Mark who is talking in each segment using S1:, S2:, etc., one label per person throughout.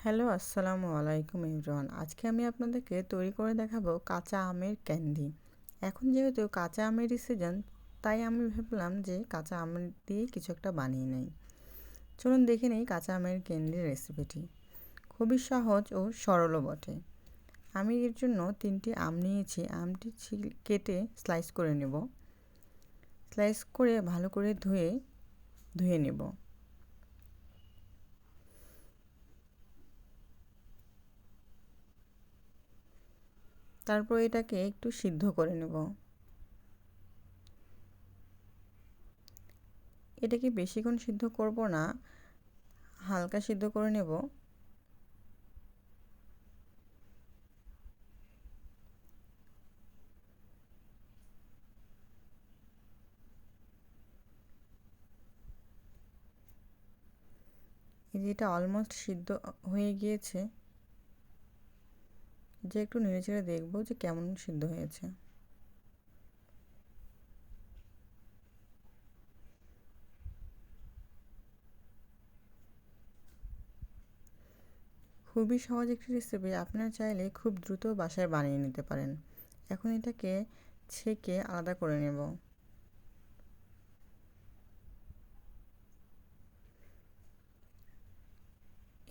S1: Hello, আসসালামু আলাইকুম everyone. আজকে আমি আপনাদেরকে তৈরি করে দেখাবো কাঁচা আমের ক্যান্ডি। এখন যেহেতু কাঁচা আমেরই সিজন, তাই আমি ভাবলাম যে কাঁচা আম দিয়ে কিছু একটা বানিয়ে নেই। চলুন দেখে নেই কাঁচা আমের ক্যান্ডির রেসিপিটি। খুবই সহজ ও সরলও বটে। আমি এর জন্য 3টি আম নিয়েছি। আমটি কেটে স্লাইস করে নেব। স্লাইস করে ভালো করে ধুয়ে নেব। তারপর এটাকে একটু সিদ্ধ করে নেব। এটাকে বেশিক্ষণ সিদ্ধ করব না, হালকা সিদ্ধ করে নেব। এই যে এটা অলমোস্ট সিদ্ধ হয়ে গিয়েছে। যে একটু নেড়েচেড়ে দেখবো যে কেমন সিদ্ধ হয়েছে। খুবই সহজ একটি রেসিপি, আপনারা চাইলে খুব দ্রুত বাসায় বানিয়ে নিতে পারেন। এখন এটাকে ছেঁকে আলাদা করে নেব।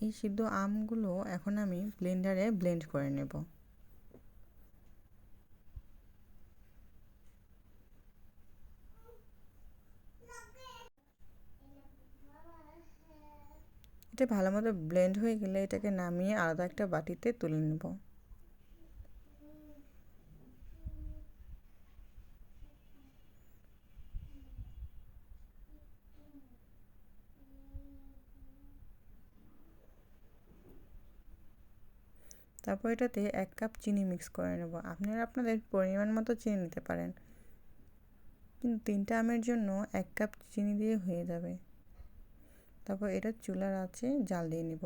S1: এই সিদ্ধ আমগুলো এখন আমি ব্লেন্ডারে ব্লেন্ড করে নেব। এটা ভালো মতো ব্লেন্ড হয়ে গেলে এটাকে নামিয়ে আলাদা একটা বাটিতে তুলে নেব। তারপর এটাতে 1 কাপ চিনি মিক্স করে নেব। আপনারা আপনাদের পরিমাণ মতো চিনি নিতে পারেন, কিন্তু 3টা আমের জন্য 1 কাপ চিনি দিয়ে হয়ে যাবে। তারপর এটা চুলার আঁচে জাল দিয়ে নেব।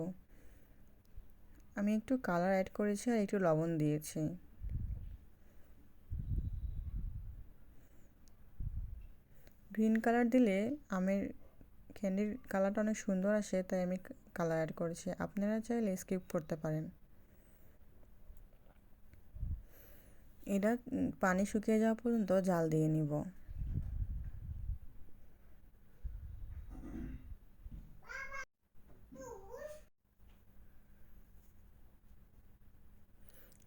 S1: আমি একটু কালার অ্যাড করেছি আর একটু লবণ দিয়েছি। গ্রিন কালার দিলে আমের ক্যান্ডির কালারটা অনেক সুন্দর আসে, তাই আমি কালার অ্যাড করেছি। আপনারা চাইলে স্কিপ করতে পারেন। এটা পানি শুকিয়ে যাওয়া পর্যন্ত জাল দিয়ে নিব।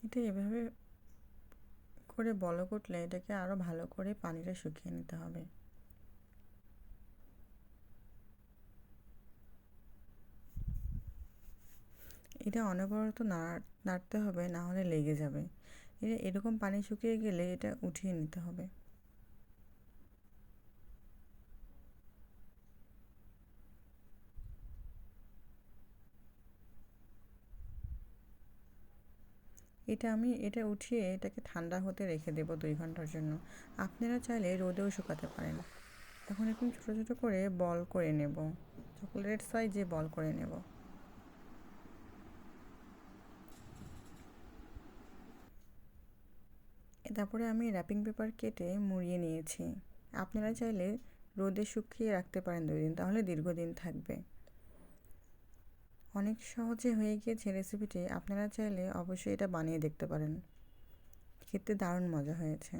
S1: এটা এভাবে করে বলক উঠলে এটাকে আরও ভালো করে পানিটা শুকিয়ে নিতে হবে। এটা অনবরত নাড়তে হবে, না হলে লেগে যাবে। এটা এরকম পানি শুকিয়ে গেলে এটা উঠিয়ে নিতে হবে। এটা উঠিয়ে এটাকে ঠান্ডা হতে রেখে দেব 2 ঘন্টার জন্য। আপনারা চাইলে রোদেও শুকাতে পারেন। এখন এরকম ছোটো ছোটো করে বল করে নেব, চকলেট সাইজে বল করে নেব। তারপরে আমি র্যাপিং পেপার কেটে মুড়িয়ে নিয়েছি। আপনারা চাইলে রোদে শুকিয়ে রাখতে পারেন 2 দিন, তাহলে দীর্ঘদিন থাকবে। অনেক সহজে হয়ে গিয়েছে রেসিপিটি। আপনারা চাইলে অবশ্যই এটা বানিয়ে দেখতে পারেন। খেতে দারুণ মজা হয়েছে।